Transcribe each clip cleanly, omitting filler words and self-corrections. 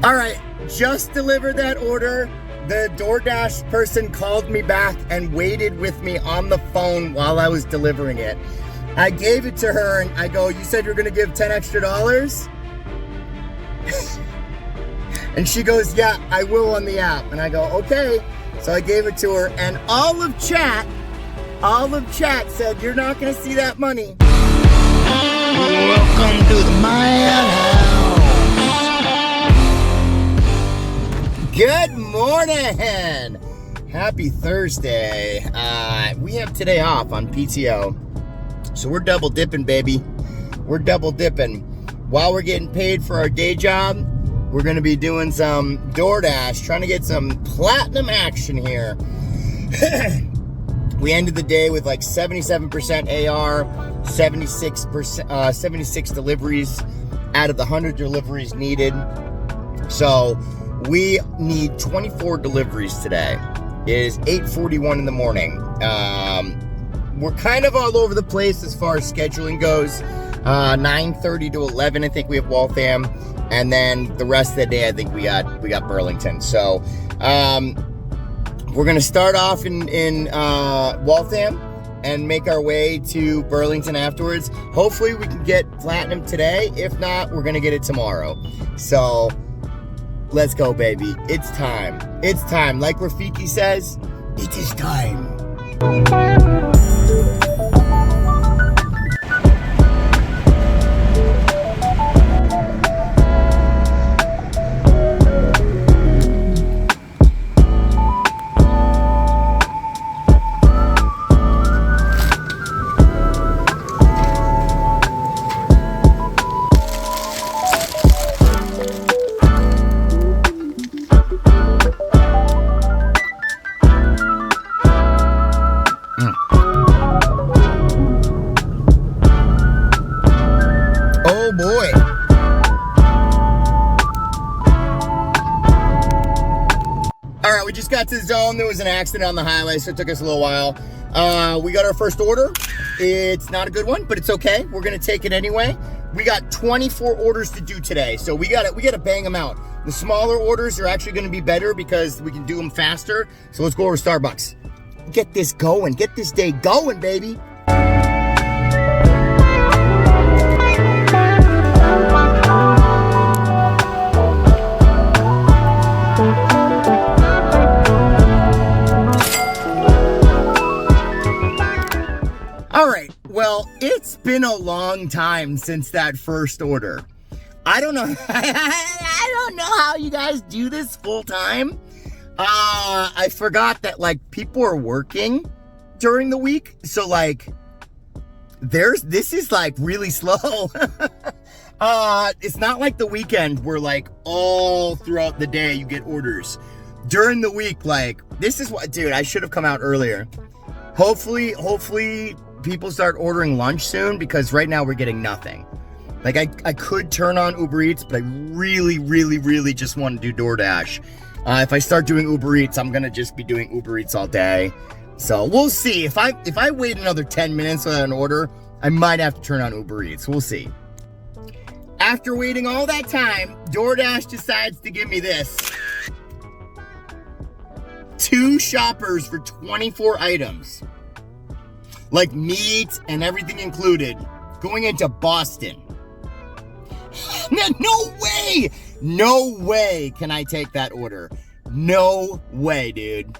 All right, just delivered that order. The Doordash person called me back and waited with me on the phone while I was delivering it. I gave it to her and I go, you said you're gonna give $10 extra? And she goes, yeah, I will on the app. And I go, okay. So I gave it to her and all of chat said, you're not gonna see that money. Welcome to the madhouse. Good morning. Happy Thursday. We have today off on PTO. So we're double dipping, baby. We're double dipping. While we're getting paid for our day job, we're gonna be doing some Doordash, trying to get some platinum action here. We ended the day with like 77% AR, 76 deliveries out of the 100 deliveries needed. So we need 24 deliveries today. It is 8:41 in the morning. We're kind of all over the place as far as scheduling goes. 9:30 to 11, I think we have Waltham, and then the rest of the day, I think we got Burlington. So we're gonna start off in Waltham and make our way to Burlington afterwards. Hopefully, we can get platinum today. If not, we're gonna get it tomorrow. So let's go, baby. It's time. It's time. Like Rafiki says, it is time. Got to the zone. There was an accident on the highway, so it took us a little while. We got our first order. It's not a good one, but it's okay. We're gonna take it anyway. We got 24 orders to do today, so we gotta bang them out. The smaller orders are actually gonna be better because we can do them faster. So let's go over to Starbucks. Get this going. Get this day going, baby. All right, well, it's been a long time since that first order. I don't know. I don't know how you guys do this full time. I forgot that like people are working during the week. So like this is like really slow. It's not like the weekend where like all throughout the day you get orders. During the week, like this is what, dude, I should have come out earlier. Hopefully people start ordering lunch soon because right now we're getting nothing. Like I could turn on Uber Eats, but I really just want to do Doordash. If I start doing Uber Eats, I'm gonna just be doing Uber Eats all day. So we'll see. If I wait another 10 minutes without an order, I might have to turn on Uber Eats. We'll see. After waiting all that time, Doordash decides to give me this. 2 shoppers for 24 items. Like meat and everything included, going into Boston. No way can I take that order. No way, dude.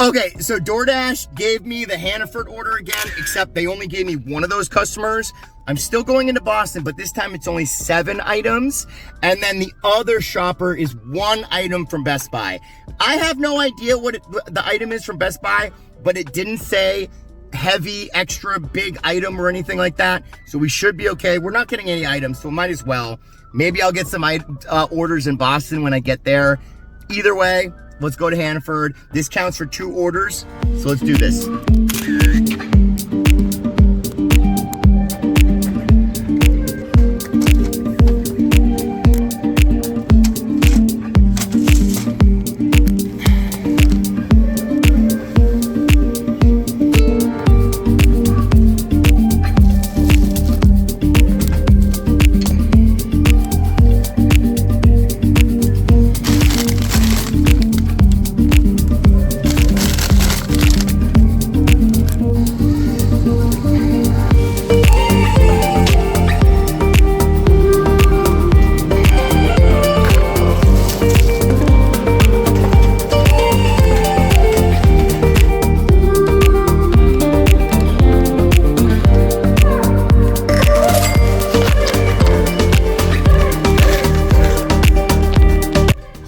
Okay, so Doordash gave me the Hannaford order again, except they only gave me one of those customers. I'm still going into Boston, but this time it's only 7 items. And then the other shopper is 1 item from Best Buy. I have no idea what the item is from Best Buy, but it didn't say heavy, extra big item or anything like that. So we should be okay. We're not getting any items, so might as well. Maybe I'll get some orders in Boston when I get there. Either way, let's go to Hannaford. This counts for 2 orders, so let's do this.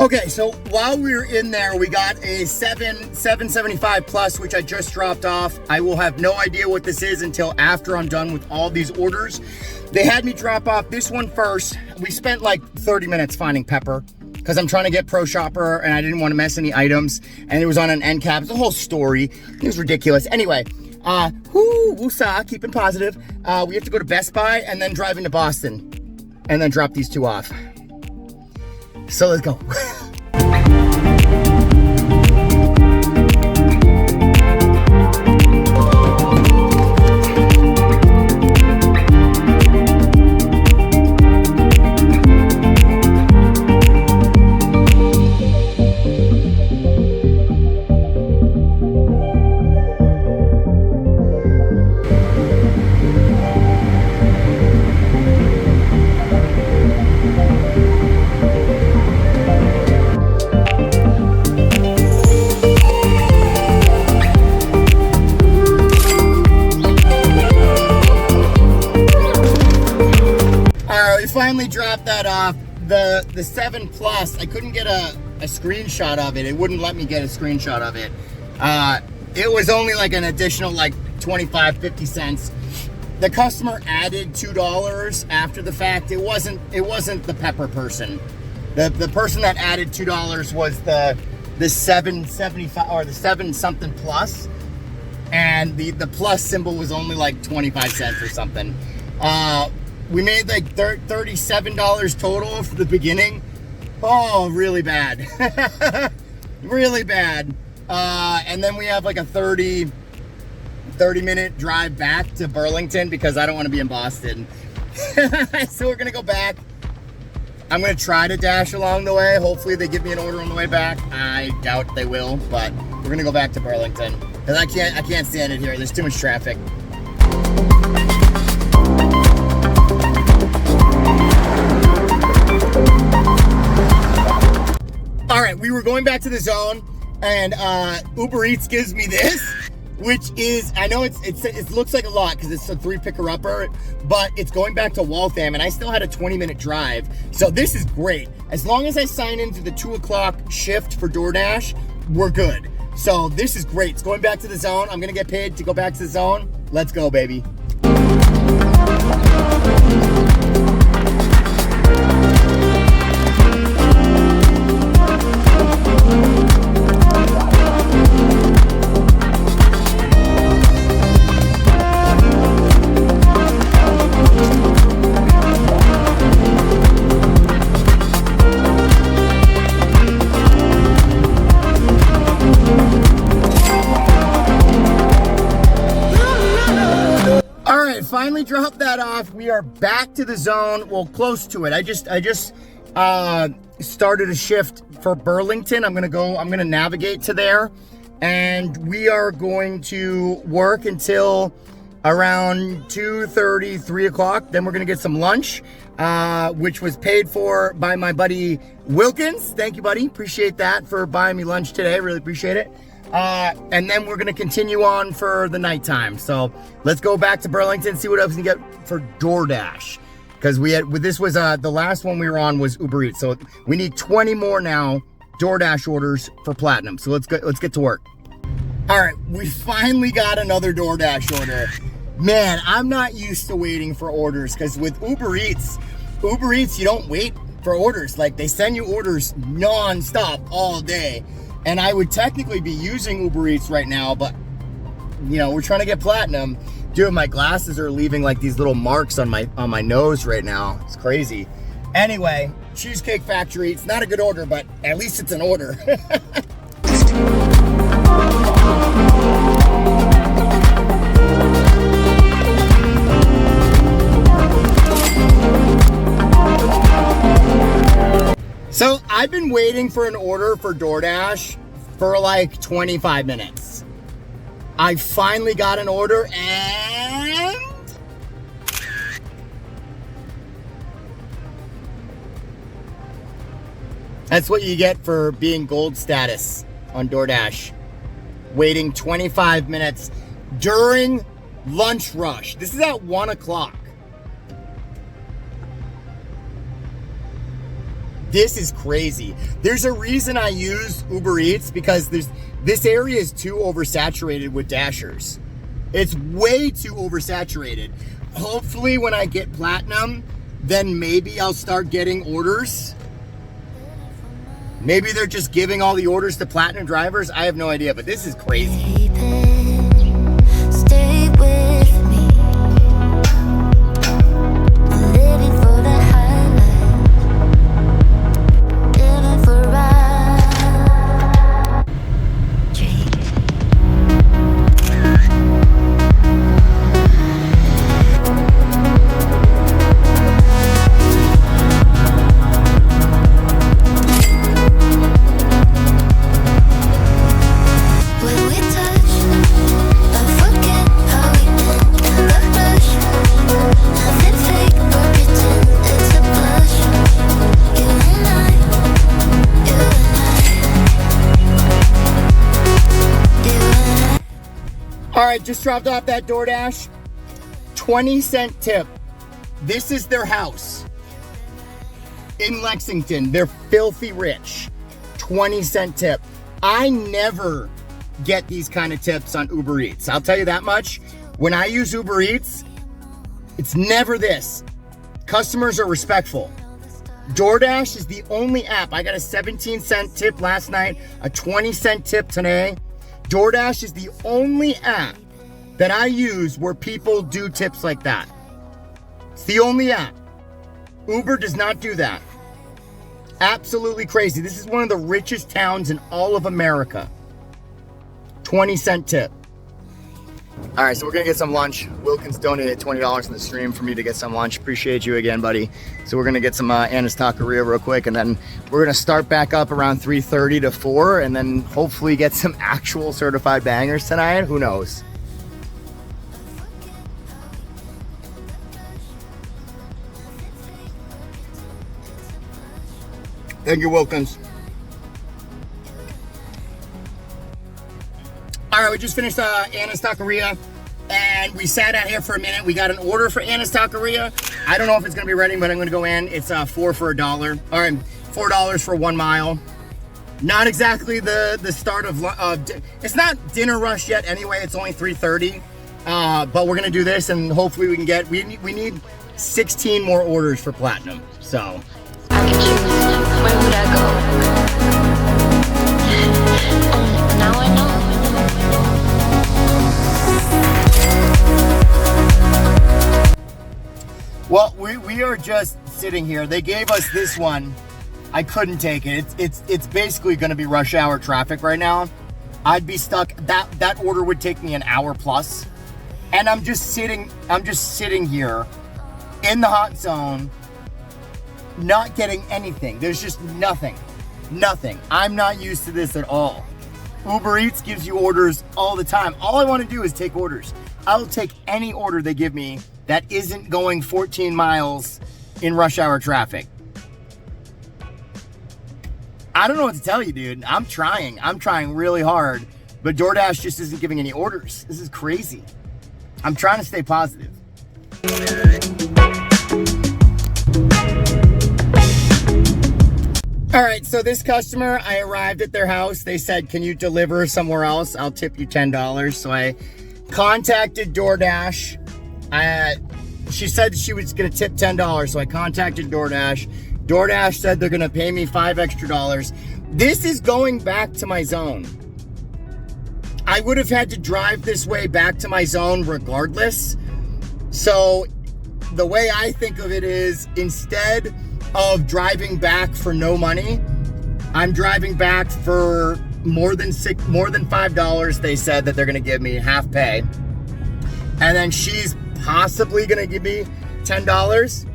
Okay, so while we were in there, we got a 775 plus, which I just dropped off. I will have no idea what this is until after I'm done with all these orders. They had me drop off this one first. We spent like 30 minutes finding pepper because I'm trying to get Pro Shopper and I didn't want to mess any items. And it was on an end cap. It's a whole story. It was ridiculous. Anyway, woosah, keeping positive. We have to go to Best Buy and then drive into Boston and then drop these two off. So let's go. Finally dropped that off. The 7 Plus, I couldn't get a screenshot of it. It wouldn't let me get a screenshot of it. It was only like an additional like 25-50 cents. The customer added $2 after the fact. It wasn't the pepper person. The person that added $2 was the 775 or the 7 something plus, and the plus symbol was only like 25 cents or something. We made like $37 total for the beginning. Oh, really bad. Really bad. And then we have like a 30-minute drive back to Burlington because I don't want to be in Boston. So we're going to go back. I'm going to try to dash along the way. Hopefully they give me an order on the way back. I doubt they will, but we're going to go back to Burlington because I can't stand it here. There's too much traffic. All right, we were going back to the zone, and Uber Eats gives me this, which is, I know it looks like a lot because it's a 3 picker-upper, but it's going back to Waltham, and I still had a 20-minute drive. So this is great. As long as I sign into the 2 o'clock shift for Doordash, we're good. So this is great. It's going back to the zone. I'm gonna get paid to go back to the zone. Let's go, baby. Finally dropped that off. We are back to the zone. Well, close to it. I just started a shift for Burlington. I'm gonna navigate to there, and we are going to work until around 2:30, 3 o'clock. Then we're gonna get some lunch, which was paid for by my buddy Wilkins. Thank you, buddy. Appreciate that for buying me lunch today. Really appreciate it. And then we're gonna continue on for the nighttime. So let's go back to Burlington, see what else we can get for Doordash. Because this was the last one we were on was Uber Eats. So we need 20 more now Doordash orders for Platinum. So let's get to work. All right, we finally got another Doordash order. Man, I'm not used to waiting for orders because with Uber Eats, you don't wait for orders. Like they send you orders non-stop all day. And I would technically be using Uber Eats right now, but you know, we're trying to get Platinum. Dude, my glasses are leaving like these little marks on my nose right now. It's crazy. Anyway, Cheesecake Factory. It's not a good order, but at least it's an order. So I've been waiting for an order for Doordash for like 25 minutes. I finally got an order and that's what you get for being gold status on Doordash. Waiting 25 minutes during lunch rush. This is at 1 o'clock. This is crazy. There's a reason I use Uber Eats, because this area is too oversaturated with Dashers. It's way too oversaturated. Hopefully when I get Platinum, then maybe I'll start getting orders. Maybe they're just giving all the orders to Platinum drivers. I have no idea, but this is crazy. Stay with me. Living for the highlight. Living for our dream. When we touch, I forget how we met in the rush. Nothing fake or pretend, it's a blush. You and I, you and I. All right, just dropped off that DoorDash. 20-cent tip. This is their house in Lexington. They're filthy rich. 20-cent tip. I never get these kind of tips on Uber Eats. I'll tell you that much. When I use Uber Eats, it's never this. Customers are respectful. DoorDash is the only app. I got a 17-cent tip last night, a 20-cent tip today. DoorDash is the only app that I use where people do tips like that. It's the only app. Uber does not do that. Absolutely crazy. This is one of the richest towns in all of America. 20-cent tip. All right, so we're gonna get some lunch. Wilkins donated $20 in the stream for me to get some lunch. Appreciate you again, buddy. So we're gonna get some Anna's Taqueria real quick, and then we're gonna start back up around 3:30 to 4, and then hopefully get some actual certified bangers tonight. Who knows? Thank you, Wilkins. All right, we just finished Anna's Taqueria, and we sat out here for a minute. We got an order for Anna's Taqueria. I don't know if it's gonna be ready, but I'm gonna go in. It's 4 for $1. All right, $4 for 1 mile. Not exactly the start of, it's not dinner rush yet anyway. It's only 3:30, but we're gonna do this, and hopefully we can get, we need 16 more orders for Platinum, so. I could choose, where would I go? Now I know. Well, we are just sitting here. They gave us this one. I couldn't take it. It's basically going to be rush hour traffic right now. I'd be stuck. That order would take me an hour plus, and I'm just sitting here in the hot zone, not getting anything. There's just nothing. I'm not used to this at all. Uber Eats gives you orders all the time. All I want to do is take orders. I'll take any order they give me that isn't going 14 miles in rush hour traffic. I don't know what to tell you, dude. I'm trying really hard, but DoorDash just isn't giving any orders. This is crazy. I'm trying to stay positive. All right, so this customer, I arrived at their house. They said, can you deliver somewhere else? I'll tip you $10. So I contacted DoorDash. She said she was gonna tip $10, so I contacted DoorDash. DoorDash said they're gonna pay me $5 extra. This is going back to my zone. I would have had to drive this way back to my zone regardless. So the way I think of it is, instead of driving back for no money, I'm driving back for more than $5. They said that they're gonna give me half pay. And then she's possibly gonna give me $10.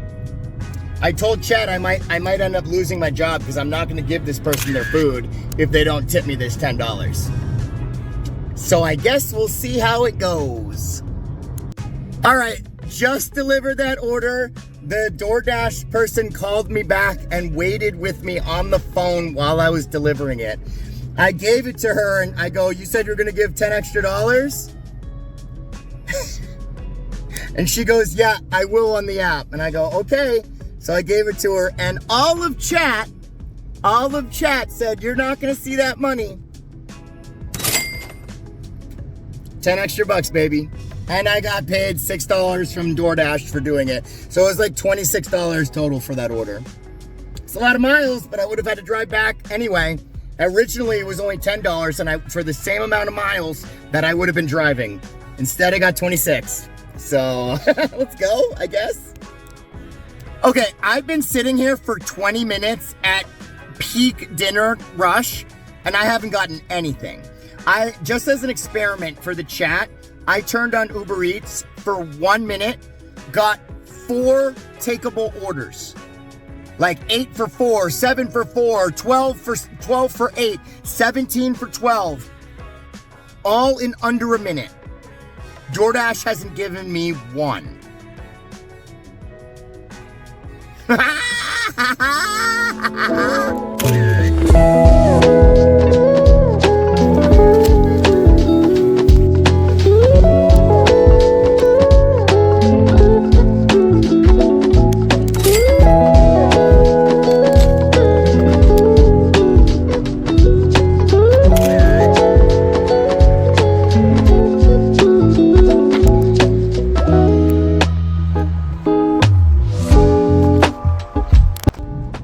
I told Chad I might end up losing my job because I'm not gonna give this person their food if they don't tip me this $10. So I guess we'll see how it goes. All right, just delivered that order. The DoorDash person called me back and waited with me on the phone while I was delivering it. I gave it to her and I go, you said you're gonna give $10 extra? And she goes, yeah, I will on the app. And I go, okay. So I gave it to her, and all of chat All of chat said, you're not gonna see that money. 10 extra bucks, baby. And I got paid $6 from Doordash for doing it. So it was like $26 total for that order. It's a lot of miles, but I would have had to drive back anyway. Originally, it was only $10 and for the same amount of miles that I would have been driving. Instead, I got 26. So let's go, I guess. Okay, I've been sitting here for 20 minutes at peak dinner rush, and I haven't gotten anything. Just as an experiment for the chat, I turned on Uber Eats for 1 minute, got 4 takeable orders. Like 8 for 4, 7 for 4, 12 for 8, 17 for 12. All in under a minute. Doordash hasn't given me one.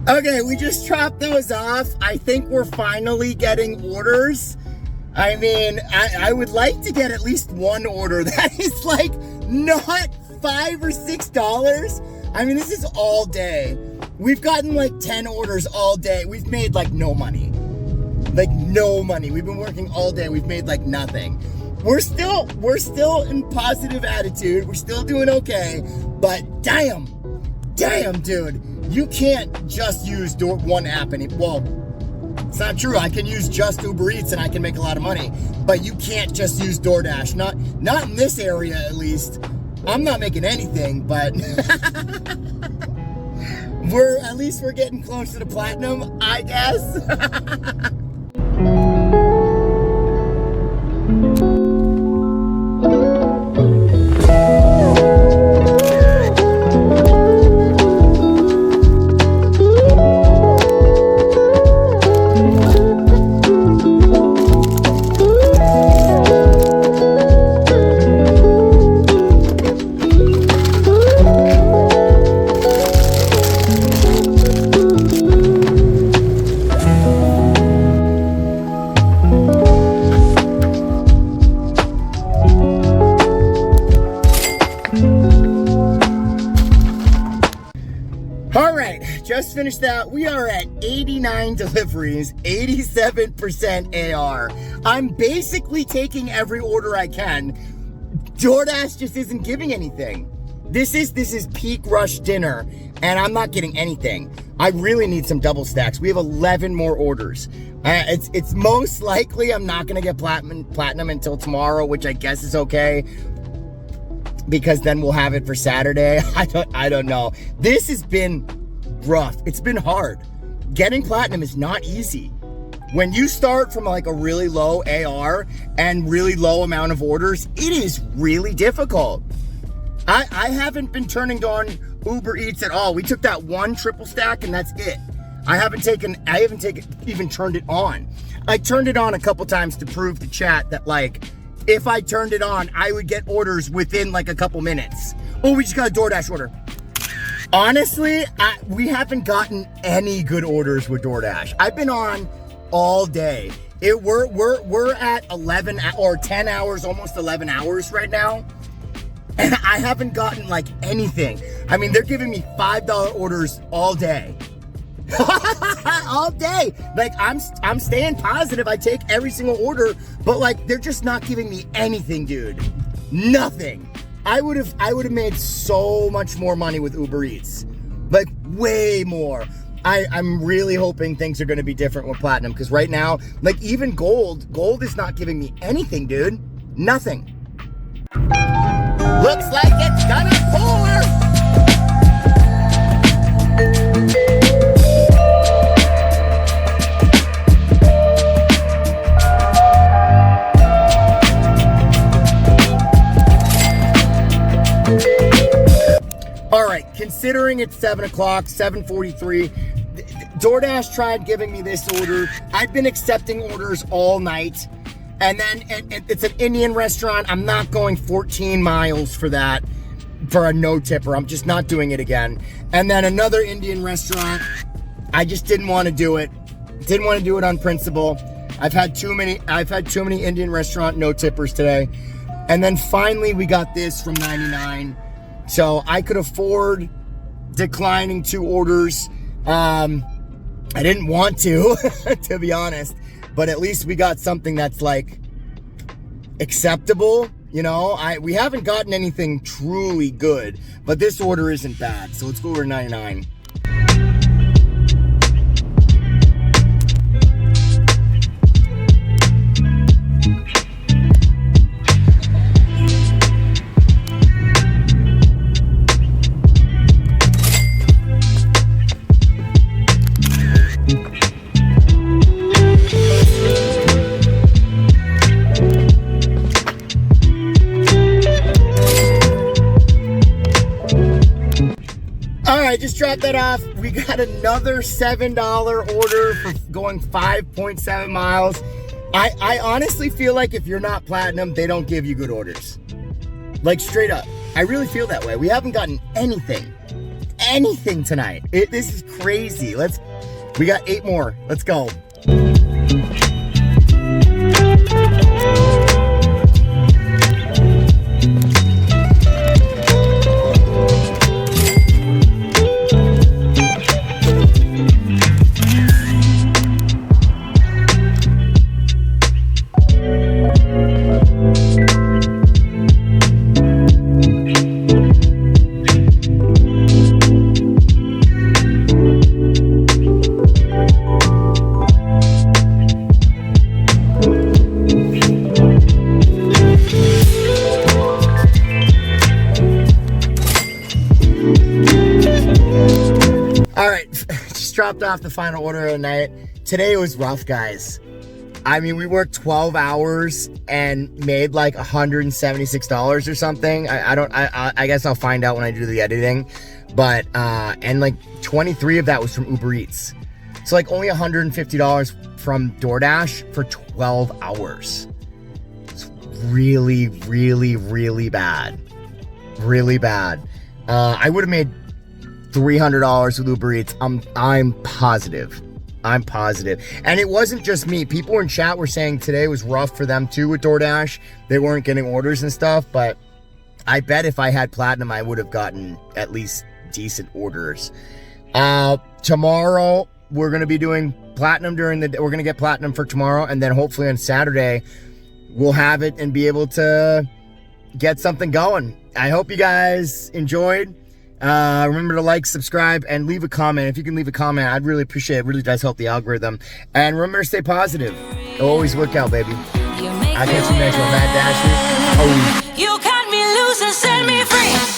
Okay, we just dropped those off. I think we're finally getting orders. I mean, I would like to get at least one order that is like not $5 or $6. I mean, this is all day. We've gotten like 10 orders all day. We've made like no money. Like no money. We've been working all day. We've made like nothing. We're still in positive attitude. We're still doing okay. But damn, dude. You can't just use one app well, it's not true. I can use just Uber Eats and I can make a lot of money. But you can't just use Doordash. Not in this area, at least. I'm not making anything, but we're getting close to the platinum, I guess. Just finished that. We are at 89 deliveries, 87% AR. I'm basically taking every order I can. Doordash just isn't giving anything. This is peak rush dinner, and I'm not getting anything. I really need some double stacks. We have 11 more orders. It's most likely I'm not gonna get platinum until tomorrow, which I guess is okay, because then we'll have it for Saturday. I don't know. This has been rough. It's been hard. Getting platinum is not easy. When you start from like a really low AR and really low amount of orders, it is really difficult. I haven't been turning on Uber Eats at all. We took that one triple stack and that's it. I haven't even turned it on. I turned it on a couple times to prove to chat that like, if I turned it on, I would get orders within like a couple minutes. Oh, we just got a Doordash order. Honestly, we haven't gotten any good orders with Doordash. I've been on all day. We're at 11 or 10 hours, almost 11 hours right now, and I haven't gotten like anything. I mean, they're giving me $5 orders all day. All day. Like I'm staying positive. I take every single order, but like they're just not giving me anything, dude. Nothing. I would have made so much more money with Uber Eats, like way more. I'm really hoping things are going to be different with platinum, because right now, like even gold is not giving me anything, dude. Nothing. Looks like it's gonna pour. All right, considering it's 7 o'clock, 7:43, DoorDash tried giving me this order. I've been accepting orders all night. And then it's an Indian restaurant. I'm not going 14 miles for that, for a no tipper. I'm just not doing it again. And then another Indian restaurant. I just didn't want to do it. Didn't want to do it on principle. I've had too many Indian restaurant no tippers today. And then finally we got this from 99. So I could afford declining 2 orders. I didn't want to, to be honest. But at least we got something that's like acceptable. You know, we haven't gotten anything truly good, but this order isn't bad. So let's go over 99. I just dropped that off. We got another $7 order for going 5.7 miles. I honestly feel like if you're not platinum, they don't give you good orders. Like straight up. I really feel that way. We haven't gotten anything tonight. This is crazy. We got 8 more. Let's go. Dropped off the final order of the night. Today was rough, guys. I mean, we worked 12 hours and made like $176 or something. I guess I'll find out when I do the editing. But and like 23 of that was from Uber Eats. So like only $150 from DoorDash for 12 hours. It's really, really, really bad. Really bad. I would have made $300 with Uber Eats. I'm positive. I'm positive. And it wasn't just me. People in chat were saying today was rough for them too with DoorDash. They weren't getting orders and stuff, but I bet if I had platinum, I would have gotten at least decent orders. Tomorrow, we're going to be doing platinum we're going to get platinum for tomorrow. And then hopefully on Saturday, we'll have it and be able to get something going. I hope you guys enjoyed. Remember to like, subscribe, and leave a comment. If you can leave a comment, I'd really appreciate it. It really does help the algorithm. And remember to stay positive. It'll always work out, baby. I'll catch you next one, Mad Dasher. Oh. You cut me loose and set me free.